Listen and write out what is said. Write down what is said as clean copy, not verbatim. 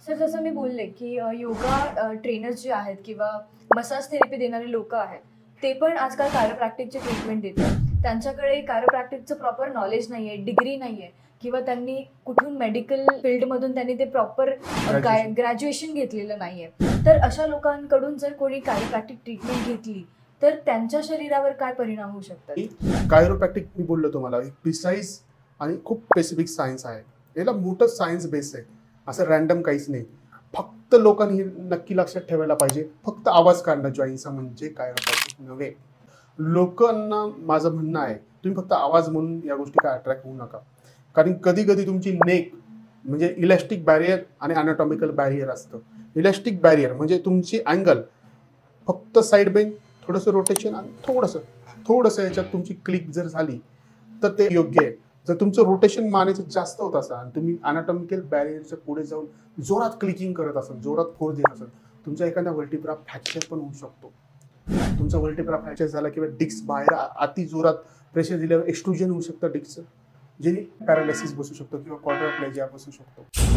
Sir जसं मी बोलले की योगा ट्रेनर्स जे आहेत किंवा मसाज थेरपी देणारे लोक आहेत ते पण आजकाल कायरोप्रॅक्टिकचे ट्रीटमेंट देतात. त्यांच्याकडे कायरोप्रॅक्टिकचं प्रॉपर नॉलेज नाही आहे, डिग्री नाही आहे किंवा त्यांनी कुठून मेडिकल फील्डमधून त्यांनी ते प्रॉपर ग्रॅज्युएशन घेतलेलं नाही आहे. तर अशा लोकांकडून जर कोणी कायरोप्रॅक्टिक ट्रीटमेंट घेतली तर त्यांच्या शरीरावर काय परिणाम होऊ शकतात? कायरोप्रॅक्टिक मी बोललो तुम्हाला एक प्रिसाईज आणि खूप स्पेसिफिक सायन्स आहे. याला मोठं सायन्स बेस आहे, असं रॅन्डम काहीच नाही. फक्त लोकांनी नक्की लक्षात ठेवायला पाहिजे, फक्त आवाज काढणं जॉईंटचा म्हणजे कायरोप्रॅक्टिक नव्हे. लोकांना माझं म्हणणं आहे तुम्ही फक्त आवाज म्हणून या गोष्टी काय अट्रॅक्ट होऊ नका. कारण कधी कधी तुमची नेक म्हणजे इलॅस्टिक बॅरियर आणि अनाटॉमिकल बॅरियर असतं. इलॅस्टिक बॅरियर म्हणजे तुमची अँगल फक्त साईड बेंड, थोडंसं रोटेशन आणि थोडंसं याच्यात तुमची क्लिक जर झाली तर ते योग्य आहे. जर तुमचं रोटेशन मानेचं जास्त होत असेल आणि तुम्ही अनाटॉमिकल बॅरियरच्या पुढे जाऊन जोरात क्लिकिंग करत असाल, जोरात फोर्स देत असाल, तुमचा एखादा वर्टिब्रा फ्रॅक्चर पण होऊ शकतो. तुमचा वर्टिब्रा फ्रॅक्चर झाला किंवा डिस्क बाहेर अति जोरात प्रेशर दिल्यावर एक्सट्रुजन होऊ शकतं डिस्कचं, ज्याने पॅरालिसिस बसू शकतो किंवा क्वाड्रिप्लेजिया बसू शकतो.